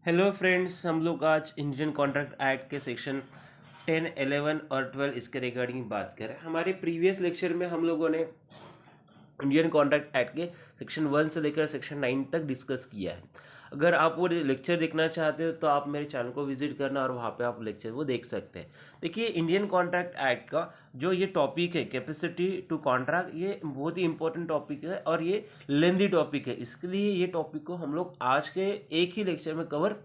Hello friends, हम लोग आज इंडियन कॉन्ट्रैक्ट एक्ट के सेक्शन 10, 11 और 12 इसके रिगार्डिंग बात करें। हमारे प्रीवियस लेक्चर में हम लोगों ने इंडियन कॉन्ट्रैक्ट एक्ट के सेक्शन 1 से लेकर सेक्शन 9 तक डिस्कस किया है। अगर आप वो लेक्चर देखना चाहते हो तो आप मेरे चैनल को विजिट करना और वहाँ पे आप लेक्चर वो देख सकते हैं। देखिए, इंडियन कॉन्ट्रैक्ट एक्ट का जो ये टॉपिक है कैपेसिटी टू कॉन्ट्रैक्ट, ये बहुत ही इंपॉर्टेंट टॉपिक है और ये लेंदी टॉपिक है। इसके लिए ये टॉपिक को हम लोग आज के एक ही लेक्चर में कवर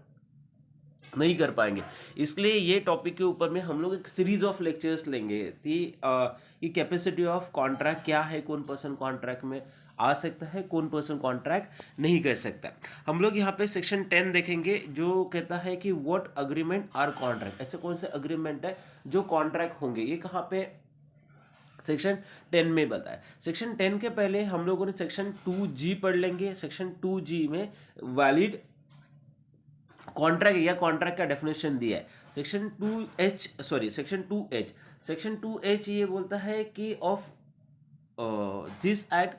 नहीं कर पाएंगे। इसलिए ये टॉपिक के ऊपर में हम लोग एक सीरीज ऑफ लेक्चर्स लेंगे कि ये कैपेसिटी ऑफ कॉन्ट्रैक्ट क्या है, कौन पर्सन कॉन्ट्रैक्ट में आ सकता है, कौन पर्सन कॉन्ट्रैक्ट नहीं कर सकता। हम लोग यहाँ पे सेक्शन 10 देखेंगे जो कहता है कि व्हाट अग्रीमेंट आर कॉन्ट्रैक्ट, ऐसे कौन से अग्रीमेंट है जो कॉन्ट्रैक्ट होंगे। ये कहाँ पे सेक्शन 10 में बताया। सेक्शन 10 के पहले हम लोगों ने सेक्शन 2G पढ़ लेंगे। सेक्शन 2G में वैलिड कॉन्ट्रैक्ट या कॉन्ट्रैक्ट का डेफिनेशन दिया है। सेक्शन 2H ये बोलता है कि of this act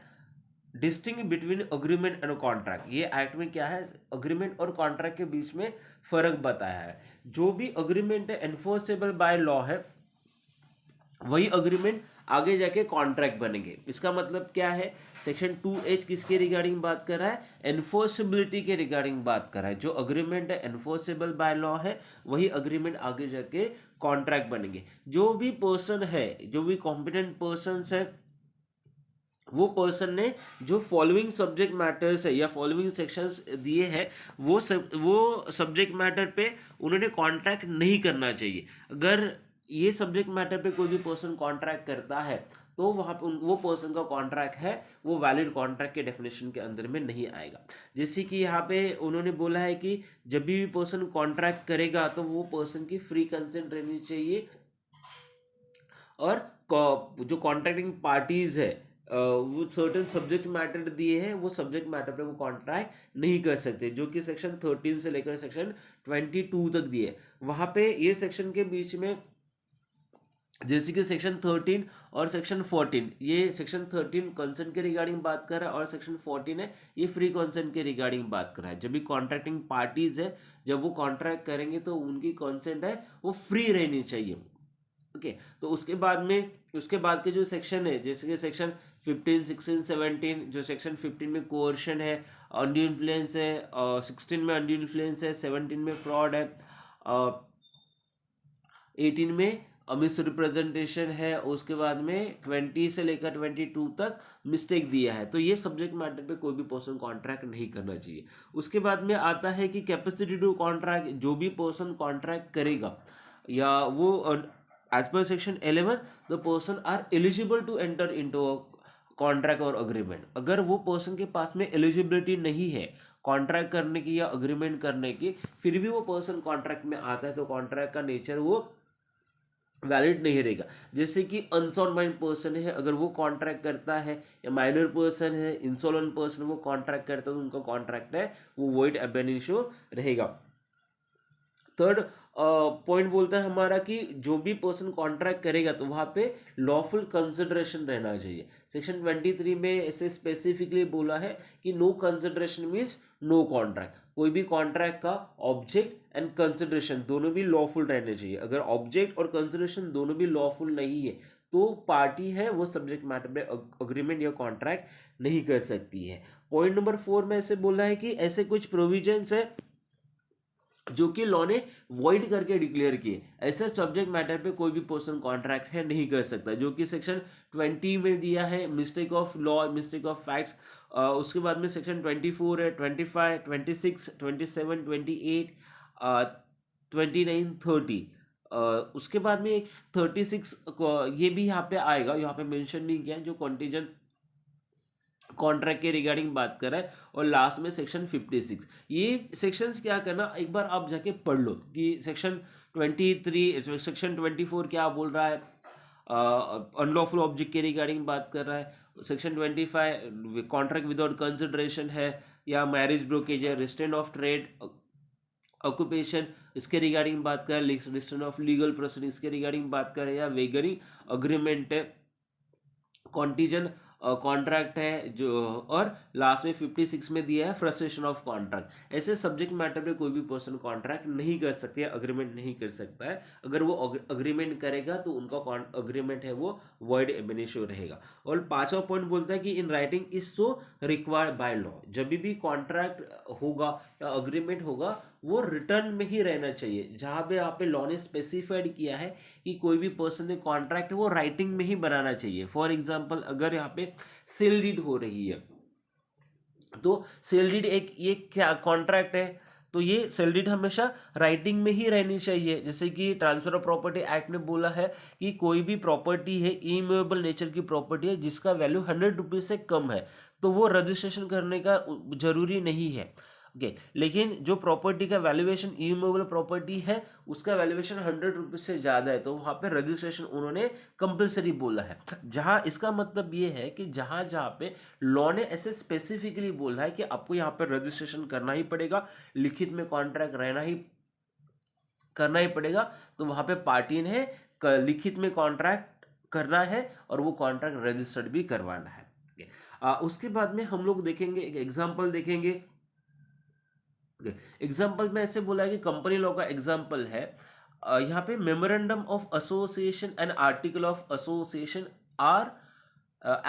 distinguish between agreement and contract. ये एक्ट में क्या है, अग्रीमेंट और कॉन्ट्रैक्ट के बीच में फर्क बताया है। जो भी अग्रीमेंट है एनफोर्सेबल बाय लॉ है, वही अग्रीमेंट आगे जाके कॉन्ट्रैक्ट बनेंगे। इसका मतलब क्या है, सेक्शन 2H किसके रिगार्डिंग बात कर रहा है, एनफोर्सेबिलिटी के रिगार्डिंग बात कर रहा है। जो अग्रीमेंट है एनफोर्सेबल बाय लॉ है, वही अग्रीमेंट आगे जाके कॉन्ट्रैक्ट बनेंगे। जो भी पर्सन है, जो भी कॉम्पिटेंट पर्सन है, वो पर्सन ने जो फॉलोइंग सब्जेक्ट मैटर्स है या फॉलोइंग सेक्शंस दिए हैं, वो सब्जेक्ट मैटर पे उन्होंने कॉन्ट्रैक्ट नहीं करना चाहिए। अगर ये सब्जेक्ट मैटर पे कोई भी पर्सन कॉन्ट्रैक्ट करता है तो वहाँ पे वो पर्सन का कॉन्ट्रैक्ट है, वो वैलिड कॉन्ट्रैक्ट के डेफिनेशन के अंदर में नहीं आएगा। जैसे कि यहाँ पे उन्होंने बोला है कि जब भी पर्सन कॉन्ट्रैक्ट करेगा तो वो पर्सन की फ्री कंसेंट रहनी चाहिए और जो कॉन्ट्रैक्टिंग पार्टीज है वो सर्टेन सब्जेक्ट मैटर दिए हैं, वो सब्जेक्ट मैटर पे वो कॉन्ट्रैक्ट नहीं कर सकते, जो कि सेक्शन 13 से लेकर सेक्शन 22 तक दिए। वहां पे ये सेक्शन के बीच में जैसे कि सेक्शन 13 और सेक्शन 14, ये सेक्शन 13 कंसेंट के रिगार्डिंग बात कर रहा है और सेक्शन 14 है ये फ्री कंसेंट के रिगार्डिंग बात कर रहा है। जब भी कॉन्ट्रैक्टिंग पार्टीज है, जब वो कॉन्ट्रैक्ट करेंगे तो उनकी कंसेंट है वो फ्री रहनी चाहिए। ओके, तो उसके बाद के जो सेक्शन है, जैसे कि सेक्शन 15, 16, 17, जो सेक्शन 15 में कोर्शन है, अनड्यू इन्फ्लुएंस है, 16 में अनड्यू इन्फ्लुएंस है, 17 में फ्रॉड है, 18 में मिस रिप्रेजेंटेशन है, उसके बाद में 20 से लेकर 22 तक मिस्टेक दिया है। तो ये सब्जेक्ट मैटर पे कोई भी पर्सन कॉन्ट्रैक्ट नहीं करना चाहिए। उसके बाद में आता है कि कैपेसिटी टू कॉन्ट्रैक्ट, जो भी पर्सन कॉन्ट्रैक्ट करेगा या वो as per section 11 the person are eligible to enter into contract और अग्रीमेंट। अगर वो पर्सन के पास में एलिजिबिलिटी नहीं है कॉन्ट्रैक्ट करने की या अग्रीमेंट करने की, फिर भी वो पर्सन कॉन्ट्रैक्ट में आता है तो कॉन्ट्रैक्ट का नेचर वो वैलिड नहीं रहेगा। जैसे कि अनसॉल्व माइंड पर्सन है, अगर वो कॉन्ट्रैक्ट करता है, या माइनर पर्सन है, इंसॉल्वेंट पर्सन वो कॉन्ट्रैक्ट करता है तो उनका कॉन्ट्रैक्ट है वो वॉइड ab initio रहेगा। थर्ड पॉइंट बोलता है हमारा कि जो भी पर्सन कॉन्ट्रैक्ट करेगा तो वहाँ पे लॉफुल कंसिडरेशन रहना चाहिए। सेक्शन 23 में ऐसे स्पेसिफिकली बोला है कि no consideration means no contract. कोई भी कॉन्ट्रैक्ट का ऑब्जेक्ट एंड कंसिडरेशन दोनों भी लॉफुल रहने चाहिए। अगर ऑब्जेक्ट और कंसिडरेशन दोनों भी लॉफुल नहीं है तो पार्टी है वो सब्जेक्ट मैटर में अग्रीमेंट या कॉन्ट्रैक्ट नहीं कर सकती है। पॉइंट नंबर 4 में ऐसे बोला है कि ऐसे कुछ प्रोविजंस है जो कि लॉ ने वॉइड करके डिक्लेयर किए, ऐसे सब्जेक्ट मैटर पे कोई भी पर्सन कॉन्ट्रैक्ट है नहीं कर सकता, जो कि सेक्शन 20 में दिया है, mistake of law, mistake of facts. उसके बाद में सेक्शन 24 है, 25, 26, 27, 28, 29, 30। उसके बाद में एक 36 ये भी यहाँ पे आएगा, यहाँ पे मेंशन नहीं किया है, जो कॉन्टीजेंट कॉन्ट्रैक्ट के रिगार्डिंग बात कर रहा है। और लास्ट में सेक्शन 56। ये सेक्शंस क्या करना, एक बार आप जाके पढ़ लो कि सेक्शन 23, सेक्शन 24 क्या बोल रहा है, अनलॉफुल ऑब्जेक्ट के रिगार्डिंग बात कर रहा है। सेक्शन 25 कॉन्ट्रैक्ट विदाउट कंसिडरेशन है, या मैरिज ब्रोकेज है, रिस्ट्रेंट ऑफ ट्रेड, ऑक्यूपेशन इसके रिगार्डिंग बात कर रहे हैं, रिस्ट्रेंट ऑफ लीगल प्रोसीडिंग इसके रिगार्डिंग बात कर रहे हैं, या वेगरिंग अग्रीमेंट है, कॉन्टीजन कॉन्ट्रैक्ट है जो, और लास्ट में 56 में दिया है फ्रस्ट्रेशन ऑफ कॉन्ट्रैक्ट। ऐसे सब्जेक्ट मैटर पे कोई भी पर्सन कॉन्ट्रैक्ट नहीं कर सकते या अग्रीमेंट नहीं कर सकता है। अगर वो अग्रीमेंट करेगा तो उनका अग्रीमेंट है वो वॉइड एब इनिशियो रहेगा। और पांचवा पॉइंट बोलता है कि in writing is so required by law. जब भी कॉन्ट्रैक्ट होगा या अग्रीमेंट होगा वो रिटर्न में ही रहना चाहिए। जहां पे यहाँ पे लॉ ने स्पेसिफाइड किया है कि कोई भी पर्सन ने कॉन्ट्रैक्ट वो राइटिंग में ही बनाना चाहिए। फॉर एग्जांपल अगर यहाँ पे सेल डीड हो रही है तो सेल डीड एक ये क्या कॉन्ट्रैक्ट है, तो ये सेल डीड हमेशा राइटिंग में ही रहनी चाहिए। जैसे कि ट्रांसफर ऑफ प्रॉपर्टी एक्ट ने बोला है कि कोई भी प्रॉपर्टी है इमूवेबल नेचर की प्रॉपर्टी है जिसका वैल्यू 100 रुपीज से कम है तो वो रजिस्ट्रेशन करने का जरूरी नहीं है। ओके, लेकिन जो प्रॉपर्टी का वैल्यूएशन इमूवेबल प्रॉपर्टी है उसका वैल्यूएशन 100 रुपीज से ज्यादा है तो वहां पे रजिस्ट्रेशन उन्होंने कंपलसरी बोला है। जहां इसका मतलब ये है कि जहां जहां पे लॉ ने ऐसे स्पेसिफिकली बोला है कि आपको यहाँ पे रजिस्ट्रेशन करना ही पड़ेगा, लिखित में कॉन्ट्रैक्ट करना ही पड़ेगा, तो वहां पे पार्टी ने लिखित में कॉन्ट्रैक्ट करना है और वो कॉन्ट्रैक्ट रजिस्टर्ड भी करवाना है। उसके बाद में हम लोग देखेंगे एक एग्जाम्पल देखेंगे। एग्जाम्पल में ऐसे बोला है कि कंपनी लॉ का एग्जाम्पल है, यहाँ पे memorandum of association and article of association are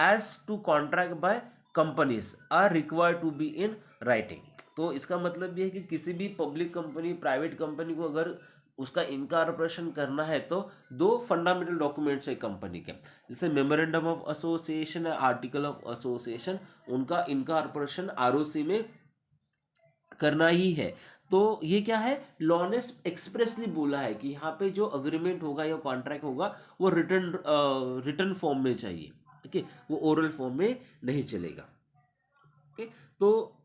as to contract by companies are required to be in writing. तो इसका मतलब ये है कि किसी भी पब्लिक कंपनी प्राइवेट कंपनी को अगर उसका इनकॉर्पोरेशन करना है तो दो फंडामेंटल डॉक्यूमेंट्स है कंपनी के, जैसे मेमोरेंडम ऑफ एसोसिएशन है आर्टिकल ऑफ एसोसिएशन, उनका इनकॉर्पोरेशन आरओसी में करना ही है। तो ये क्या है, लॉ ने एक्सप्रेसली बोला है कि यहाँ पे जो अग्रीमेंट होगा या कॉन्ट्रैक्ट होगा वो रिटर्न फॉर्म में चाहिए। ओके, वो ओरल फॉर्म में नहीं चलेगा। ओके, तो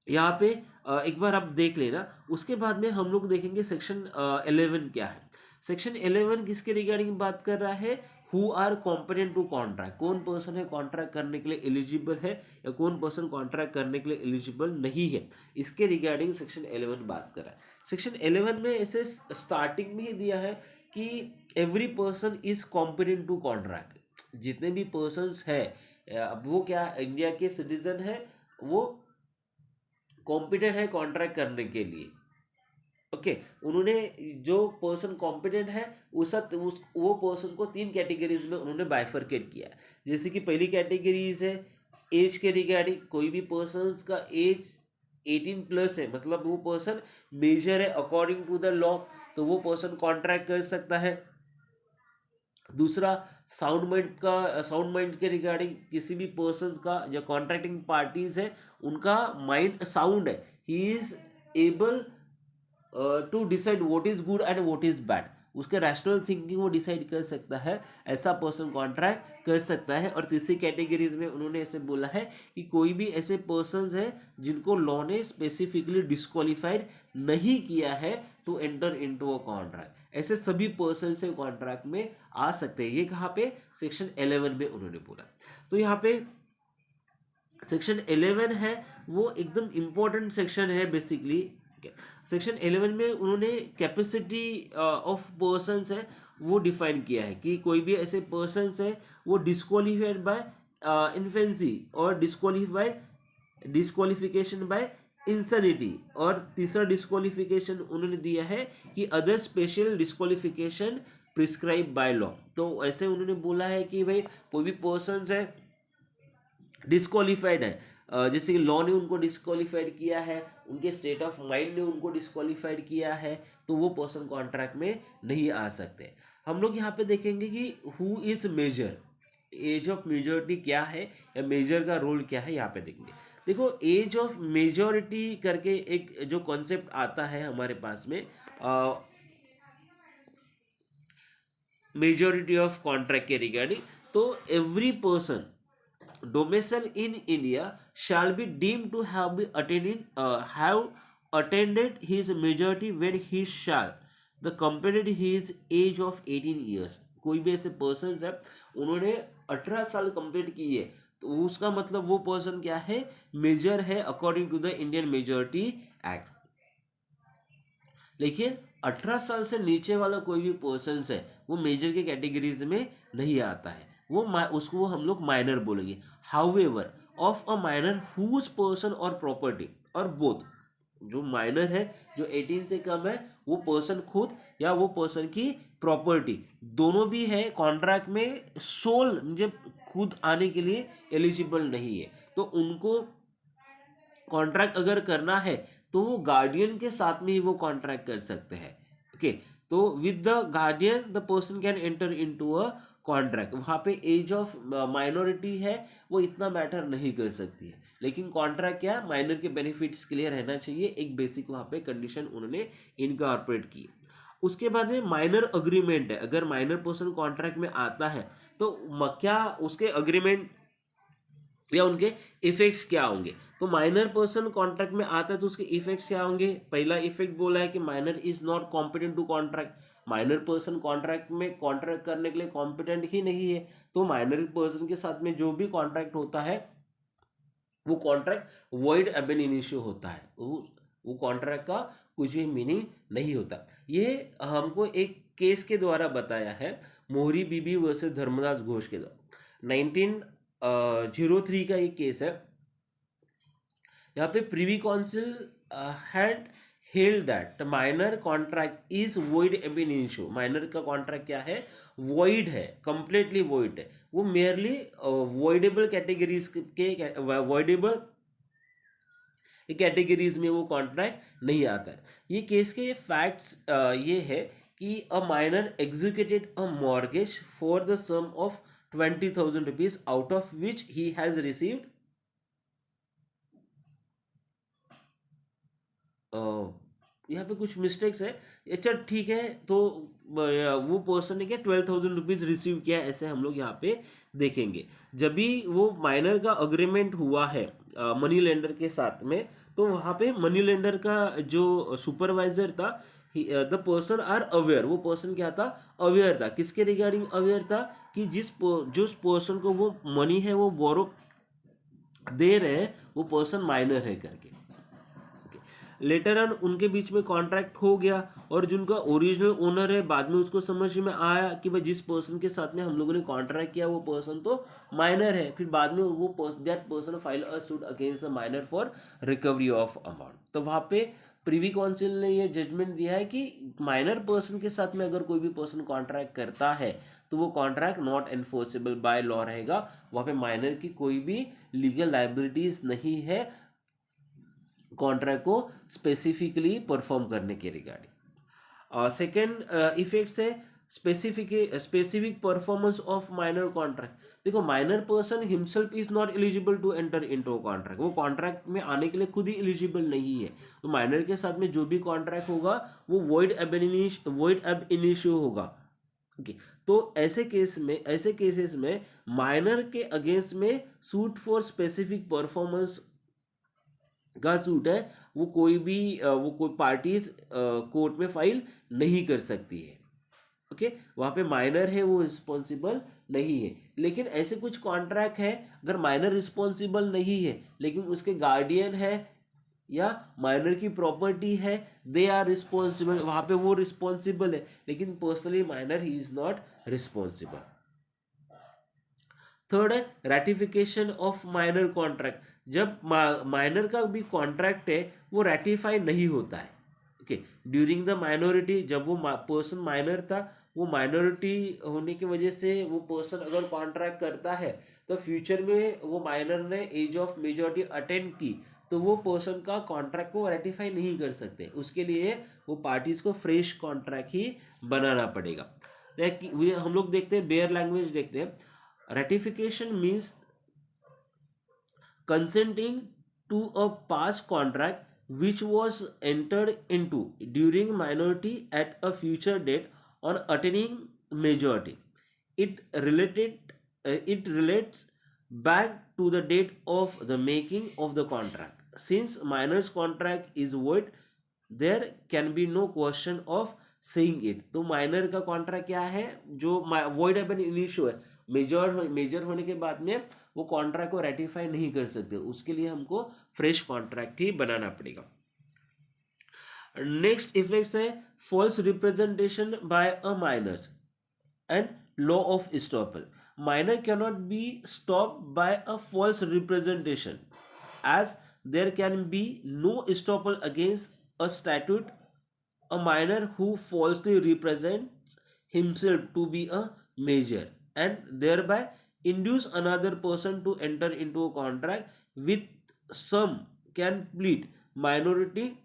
यहाँ पे एक बार आप देख लेना। उसके बाद में हम लोग देखेंगे सेक्शन 11 क्या है। सेक्शन 11 किसके रिगार्डिंग बात कर रहा है, who are competent to contract, कौन पर्सन है कॉन्ट्रैक्ट करने के लिए एलिजिबल है या कौन पर्सन कॉन्ट्रैक्ट करने के लिए एलिजिबल नहीं है, इसके रिगार्डिंग सेक्शन 11 बात कर रहा है। सेक्शन 11 में ऐसे स्टार्टिंग में ही दिया है कि every person is competent to contract. जितने भी पर्सन है अब वो क्या इंडिया के सिटीजन है वो कॉम्पिटेंट है कॉन्ट्रैक्ट करने के लिए। ओके, उन्होंने जो पर्सन कॉम्पिटेंट है वो पर्सन को 3 कैटेगरीज में उन्होंने बाइफरकेट किया है। जैसे कि पहली कैटेगरीज है एज के रिगार्डिंग, कोई भी पर्सन का एज 18 प्लस है मतलब वो पर्सन मेजर है अकॉर्डिंग टू द लॉ तो वो पर्सन कॉन्ट्रैक्ट कर सकता है। दूसरा साउंड माइंड के रिगार्डिंग, किसी भी पर्सन का जो कॉन्ट्रैक्टिंग पार्टीज है उनका माइंड साउंड है, he is able to decide what is good and what is bad, उसके रैशनल थिंकिंग वो डिसाइड कर सकता है, ऐसा पर्सन कॉन्ट्रैक्ट कर सकता है। और तीसरी कैटेगरीज में उन्होंने ऐसे बोला है कि कोई भी ऐसे पर्सन है जिनको लॉ ने स्पेसिफिकली डिस्क्वालीफाइड नहीं किया है to enter into a contract, ऐसे सभी पर्सन से कॉन्ट्रैक्ट में आ सकते हैं। ये कहाँ पे, सेक्शन 11 में उन्होंने बोला। तो यहाँ पे सेक्शन 11 है वो एकदम इंपॉर्टेंट सेक्शन है बेसिकली। सेक्शन 11 में उन्होंने कैपेसिटी ऑफ पर्सन्स है वो डिफाइन किया है कि कोई भी ऐसे पर्सन्स है वो डिस्क्वालीफाइड बाय इन्फेंसी और डिस्क्वालिफिकेशन बाय इंसैनिटी, और तीसरा डिस्क्वालिफिकेशन उन्होंने दिया है कि other special disqualification prescribe by law. तो ऐसे उन्होंने बोला है कि भाई कोई भी पर्सन्स है डिस्क्वालीफाइड है, जैसे कि लॉ ने उनको डिस्क्वालीफाइड किया है, उनके स्टेट ऑफ माइंड ने उनको डिस्क्वालीफाइड किया है, तो वो पर्सन कॉन्ट्रैक्ट में नहीं आ सकते। हम लोग यहाँ पे देखेंगे कि who is major, age of majority क्या है या मेजर का रोल क्या है, यहाँ पे देखेंगे। देखो एज ऑफ मेजोरिटी करके एक जो कॉन्सेप्ट आता है हमारे पास में मेजोरिटी ऑफ कॉन्ट्रैक्ट के रिगार्डिंग, तो every person domicile in India shall be deemed to have attended his majority when he shall the completed his age of 18 years। कोई भी ऐसे पर्सन है उन्होंने 18 साल कंप्लीट किए तो उसका मतलब वो पर्सन क्या है, मेजर है according to the Indian majority act. लेकिन 18 साल से नीचे वाला कोई भी पर्सन है वो मेजर के कैटेगरीज में नहीं आता है। उसको हम लोग माइनर बोलेंगे। However of a minor whose person और प्रॉपर्टी और बोथ, जो माइनर है जो 18 से कम है वो पर्सन खुद या वो पर्सन की प्रॉपर्टी दोनों भी है कॉन्ट्रैक्ट में सोल मुझे खुद आने के लिए एलिजिबल नहीं है, तो उनको कॉन्ट्रैक्ट अगर करना है तो वो गार्डियन के साथ में ही वो कॉन्ट्रैक्ट कर सकते हैं। ओके, तो with the guardian the person can enter into a contract. वहाँ पे एज ऑफ माइनॉरिटी है वो इतना मैटर नहीं कर सकती है, लेकिन कॉन्ट्रैक्ट क्या माइनर के बेनिफिट्स क्लियर रहना चाहिए, एक बेसिक वहाँ पे कंडीशन उन्होंने इनकॉर्पोरेट की। उसके बाद में माइनर अग्रीमेंट है, अगर माइनर पर्सन कॉन्ट्रैक्ट में आता है तो क्या उसके अग्रीमेंट या उनके इफेक्ट्स क्या होंगे। तो माइनर पर्सन कॉन्ट्रैक्ट में आता है तो उसके इफेक्ट्स क्या होंगे। पहला इफेक्ट बोला है कि minor is not competent to contract, minor person contract में कॉन्ट्रैक्ट करने के लिए कॉम्पिटेंट ही नहीं है, तो माइनर पर्सन के साथ में जो भी कॉन्ट्रैक्ट होता है वो कॉन्ट्रैक्ट वॉइड एब इनिशियो होता है, वो कॉन्ट्रैक्ट का कुछ भी मीनिंग नहीं होता। ये हमको एक केस के द्वारा बताया है, मोहरी बीबी वर्सेस धर्मदास घोष के द्वारा 1903 का ये केस है। यहाँ पे Privi council had held that minor contract is void एब इनिशियो। माइनर का कॉन्ट्रैक्ट क्या है, वॉइड है, कंप्लीटली वॉइड है, वो मेयरली वॉइडेबल कैटेगरीज के वॉइडेबल कैटेगरीज में वो कॉन्ट्रैक्ट नहीं आता है। ये केस के फैक्ट्स ये है कि a minor executed a mortgage for the sum of 20,000 rupees out of which he has received यहाँ पे कुछ मिस्टेक्स है। अच्छा ठीक है, तो वो पर्सन ने क्या 12,000 रुपीज रिसीव किया ऐसे हम लोग यहाँ पे देखेंगे। जब भी वो माइनर का अग्रीमेंट हुआ है मनी लेंडर के साथ में, तो वहाँ पे मनी लेंडर का जो सुपरवाइजर था द पर्सन आर अवेयर, वो पर्सन क्या था, अवेयर था। किसके रिगार्डिंग अवेयर था कि जिस पर्सन को वो मनी है वो बोरो दे रहे हैं वो पर्सन माइनर है करके। लेटर ऑन उनके बीच में कॉन्ट्रैक्ट हो गया और जिनका ओरिजिनल ओनर है बाद में उसको समझ में आया कि भाई जिस पर्सन के साथ में हम लोगों ने कॉन्ट्रैक्ट किया वो पर्सन तो माइनर है, फिर बाद में वो that person file a suit against the minor for recovery of amount. तो वहाँ पे प्रीवी काउंसिल ने ये जजमेंट दिया है कि माइनर पर्सन के साथ में अगर कोई भी पर्सन कॉन्ट्रैक्ट करता है तो वो contract not enforceable by law रहेगा, वहाँ पे माइनर की कोई भी लीगल लाइबिलिटीज नहीं है कॉन्ट्रैक्ट को स्पेसिफिकली परफॉर्म करने के रिगार्डिंग। सेकेंड इफेक्ट्स है specific performance of minor contract. देखो minor person himself is not eligible to enter into contract, वो कॉन्ट्रैक्ट में आने के लिए खुद ही एलिजिबल नहीं है, तो माइनर के साथ में जो भी कॉन्ट्रैक्ट होगा वो वॉइड एब इनिशियो होगा। ओके, तो ऐसे केसेस में माइनर के अगेंस्ट में सूट फॉर स्पेसिफिक परफॉर्मेंस का सूट है वो कोई पार्टीज कोर्ट में फाइल नहीं कर सकती है। ओके, वहाँ पे माइनर है वो रिस्पॉन्सिबल नहीं है। लेकिन ऐसे कुछ कॉन्ट्रैक्ट है अगर माइनर रिस्पॉन्सिबल नहीं है लेकिन उसके गार्डियन है या माइनर की प्रॉपर्टी है, दे आर रिस्पॉन्सिबल, वहाँ पे वो रिस्पॉन्सिबल है लेकिन personally minor he is not responsible. Third है रैटिफिकेशन ऑफ माइनर कॉन्ट्रैक्ट। जब माइनर का भी कॉन्ट्रैक्ट है वो रैटिफाई नहीं होता है। ओके, ड्यूरिंग द माइनॉरिटी, जब वो पर्सन माइनर था, वो माइनॉरिटी होने की वजह से वो पर्सन अगर कॉन्ट्रैक्ट करता है तो फ्यूचर में वो माइनर ने एज ऑफ मेजॉरिटी अटेंड की तो वो पर्सन का कॉन्ट्रैक्ट को रेटिफाई नहीं कर सकते, उसके लिए वो पार्टीज को फ्रेश कॉन्ट्रैक्ट ही बनाना पड़ेगा। हम लोग देखते हैं बेयर लैंग्वेज देखते हैं। Ratification means consenting to a past contract which was entered into during minority at a future date on attaining majority. It relates back to the date of the making of the contract. Since minor's contract is void, there can be no question of saying it. तो minor का contract क्या है जो void एब initio है, major होने के बाद में वो कॉन्ट्रैक्ट को रेटिफाई नहीं कर सकते, उसके लिए हमको फ्रेश कॉन्ट्रैक्ट ही बनाना पड़ेगा। नेक्स्ट इफेक्ट्स है false representation by a minor and law of estoppel. minor cannot be stopped by a false representation, as there can be no estoppel against a statute. A minor who falsely represents himself to be a major and thereby induce another person to enter into a contract with some can plead minority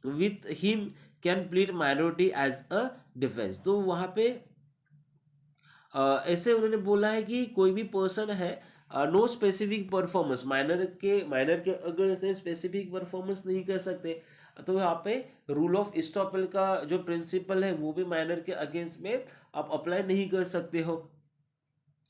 with him can plead minority as a defense. तो वहाँ पे ऐसे उन्होंने बोला है कि कोई भी पर्सन है नो स्पेसिफिक परफॉर्मेंस माइनर के अगर से स्पेसिफिक परफॉर्मेंस नहीं कर सकते तो यहाँ पे रूल ऑफ स्टॉपेल का जो प्रिंसिपल है वो भी माइनर के अगेंस्ट में आप अप्लाई नहीं कर सकते हो।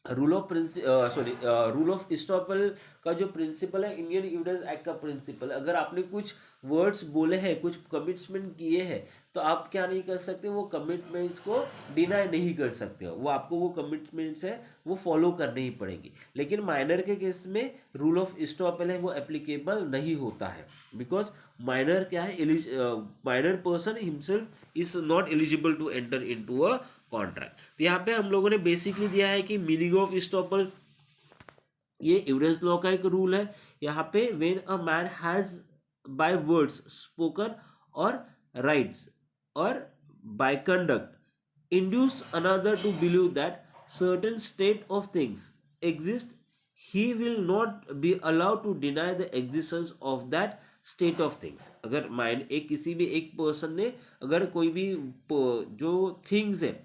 रूल ऑफ स्टॉपेल का जो प्रिंसिपल है इंडियन एविडेंस एक्ट का प्रिंसिपल, अगर आपने कुछ वर्ड्स बोले हैं कुछ कमिटमेंट किए हैं तो आप क्या नहीं कर सकते, वो कमिटमेंट्स को डिनाई नहीं कर सकते हो, वो आपको वो कमिटमेंट्स है वो फॉलो करने ही पड़ेंगी। लेकिन माइनर के केस में रूल ऑफ स्टॉपेल है वो एप्लीकेबल नहीं होता है, बिकॉज माइनर क्या है, minor person himself is not eligible to enter into a contract. तो यहाँ पे हम लोगों ने बेसिकली दिया है कि मीनिंग ऑफ स्टॉपल, ये एविडेंस लॉ का एक रूल है। यहाँ पे when a man has by words spoken और राइट्स और by conduct induce another to believe that certain state of things exist, he will not be allowed to deny the existence of that state of things. अगर माइंड एक किसी भी एक person ने अगर कोई भी जो थिंग्स है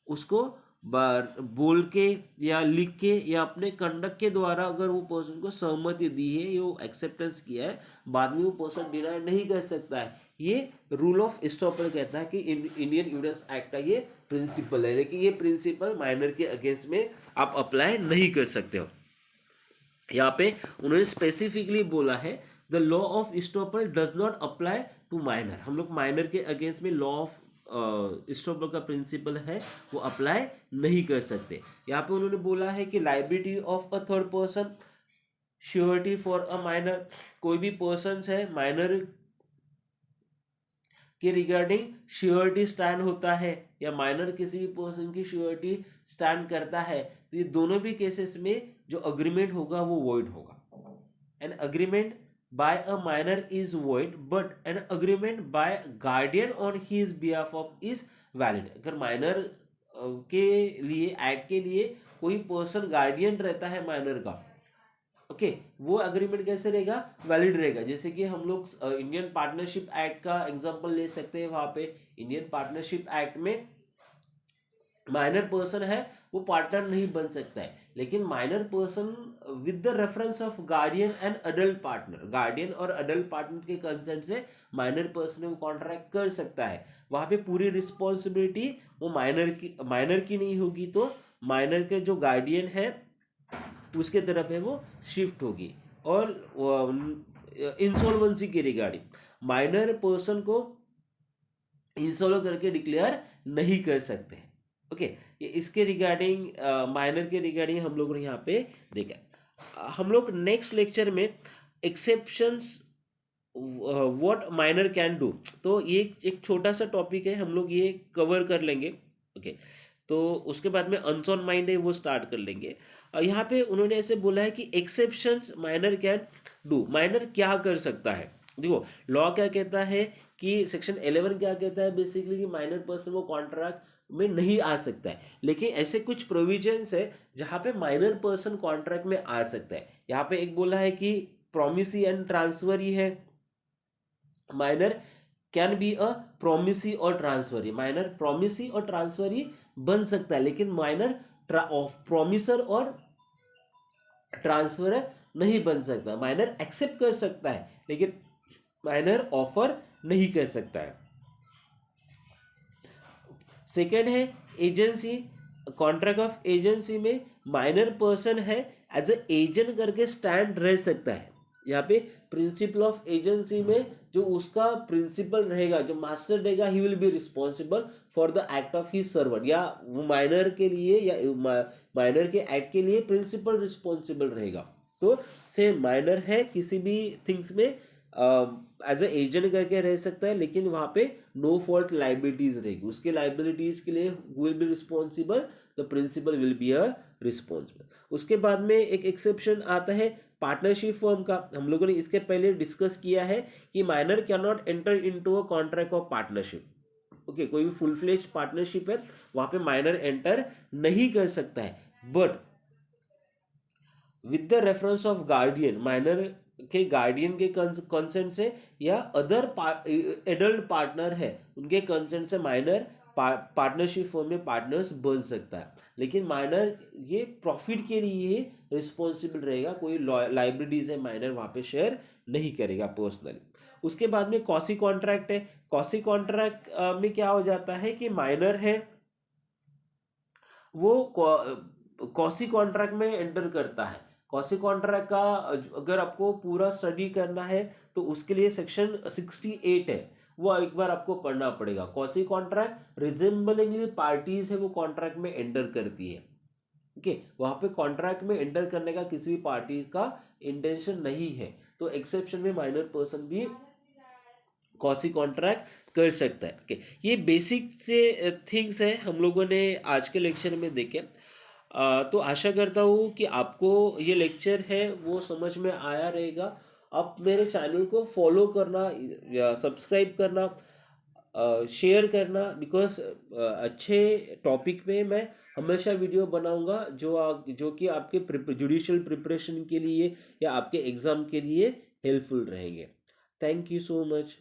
उसको बोल के या लिख के या अपने कंडक्ट के द्वारा अगर वो पर्सन को सहमति दी है, ये वो एक्सेप्टेंस किया है, बाद में वो पर्सन डिनाई नहीं कर सकता है। ये रूल ऑफ स्टॉपेल कहता है कि इंडियन एविडेंस एक्ट का ये प्रिंसिपल है, लेकिन ये प्रिंसिपल माइनर के अगेंस्ट में आप अप्लाई नहीं कर सकते हो। यहाँ पे उन्होंने स्पेसिफिकली बोला है the law of estoppel does not apply to minor. हम लोग माइनर के अगेंस्ट में लॉ ऑफ स्टॉपेल का प्रिंसिपल है वो अप्लाई नहीं कर सकते। यहाँ पे उन्होंने बोला है कि liability of a third person, surety for a minor, कोई भी पर्सन है माइनर के रिगार्डिंग श्योरिटी स्टैंड होता है या माइनर किसी भी पर्सन की श्योरिटी स्टैंड करता है, तो ये दोनों भी केसेस में जो अग्रीमेंट होगा वो वॉइड होगा। An agreement by a minor is void but an agreement by guardian on his behalf of is valid। अगर माइनर के लिए एक्ट के लिए कोई पर्सन गार्डियन रहता है माइनर का, ओके वो अग्रीमेंट कैसे रहेगा, वैलिड रहेगा। जैसे कि हम लोग इंडियन पार्टनरशिप एक्ट का एग्जांपल ले सकते हैं। वहां पे इंडियन पार्टनरशिप एक्ट में माइनर पर्सन है वो पार्टनर नहीं बन सकता है, लेकिन minor person with the reference of guardian and adult partner, guardian और अडल्ट पार्टनर के कंसेंट से माइनर पर्सन वो कॉन्ट्रैक्ट कर सकता है। वहां पे पूरी रिस्पॉन्सिबिलिटी वो माइनर की नहीं होगी, तो माइनर के जो गार्डियन है उसके तरफ है वो शिफ्ट होगी। और इंसॉल्वेंसी के रिगार्डिंग माइनर पर्सन को इंसॉल्व करके डिक्लेयर नहीं कर सकते हैं। ओके ये इसके रिगार्डिंग माइनर के रिगार्डिंग हम लोगों ने यहाँ पे देखा। हम लोग नेक्स्ट लेक्चर में exceptions what minor can do, तो ये एक छोटा सा टॉपिक है, हम लोग ये कवर कर लेंगे। ओके तो उसके बाद में अनसॉन माइंड है वो स्टार्ट कर लेंगे। यहाँ पे उन्होंने ऐसे बोला है कि exceptions minor can do, minor क्या कर सकता है। देखो लॉ क्या कहता है कि सेक्शन 11 क्या कहता है बेसिकली कि माइनर पर्सन वो कॉन्ट्रैक्ट में नहीं आ सकता है, लेकिन ऐसे कुछ प्रोविजंस है जहां पे माइनर पर्सन कॉन्ट्रैक्ट में आ सकता है। यहाँ पे एक बोला है कि प्रोमिसी एंड ट्रांसफरी है, minor can be a promisee और ट्रांसफरी, माइनर प्रोमिसी और ट्रांसफरी बन सकता है, लेकिन माइनर प्रोमिसर और ट्रांसफर नहीं बन सकता। माइनर एक्सेप्ट कर सकता है लेकिन माइनर ऑफर नहीं कर सकता है। सेकेंड है एजेंसी, कॉन्ट्रैक्ट ऑफ एजेंसी में माइनर पर्सन है एज ए एजेंट करके स्टैंड रह सकता है। यहाँ पे प्रिंसिपल ऑफ एजेंसी में जो उसका प्रिंसिपल रहेगा, जो मास्टर रहेगा, he will be responsible for the act of his servant, या वो माइनर के लिए या माइनर के एक्ट के लिए प्रिंसिपल रिस्पॉन्सिबल रहेगा। तो से माइनर है किसी भी थिंग्स में एज ए एजेंट करके रह सकता है, लेकिन वहां पे नो फॉल्ट लाइबिलिटीज रहेगी, उसके लाइबिलिटीज के लिए will be responsible, the principal will be a responsible. उसके बाद में एक एक्सेप्शन आता है पार्टनरशिप फॉर्म का। हम लोगों ने इसके पहले डिस्कस किया है कि minor can not enter into a contract of partnership. Okay, कोई भी फुल फ्लेज पार्टनरशिप है वहां पे माइनर एंटर नहीं कर सकता है, but with the reference of guardian, minor के गार्डियन के कंसेंट से या अदर एडल्ट पार्टनर है उनके कंसेंट से माइनर पार्टनरशिप फॉर्म में पार्टनर्स बन सकता है, लेकिन माइनर ये प्रॉफिट के लिए रिस्पॉन्सिबल रहेगा, कोई लाइबिलिटीज है माइनर वहां पे शेयर नहीं करेगा पर्सनली। उसके बाद में कॉसी कॉन्ट्रैक्ट है। कॉसी कॉन्ट्रैक्ट में क्या हो जाता है कि माइनर है वो कॉसी कॉन्ट्रैक्ट में एंटर करता है। कॉसी कॉन्ट्रैक्ट का अगर आपको पूरा स्टडी करना है तो उसके लिए सेक्शन 68 है, वो एक बार आपको पढ़ना पड़ेगा। कॉसी कॉन्ट्रैक्ट रिजेंबलिंगली पार्टीज है वो कॉन्ट्रैक्ट में एंटर करती है। ओके, वहां पे कॉन्ट्रैक्ट में एंटर करने का किसी भी पार्टी का इंटेंशन नहीं है, तो एक्सेप्शन में माइनर पर्सन भी कॉसी कॉन्ट्रैक्ट कर सकता है। ओके, ये बेसिक से थिंग्स है हम लोगों ने आज के लेक्चर में देखे। तो आशा करता हूँ कि आपको ये लेक्चर है वो समझ में आया रहेगा। आप मेरे चैनल को फॉलो करना या सब्सक्राइब करना, शेयर करना, बिकॉज अच्छे टॉपिक पे मैं हमेशा वीडियो बनाऊंगा जो कि आपके जुडिशियल प्रिपरेशन के लिए या आपके एग्ज़ाम के लिए हेल्पफुल रहेंगे। Thank you so much.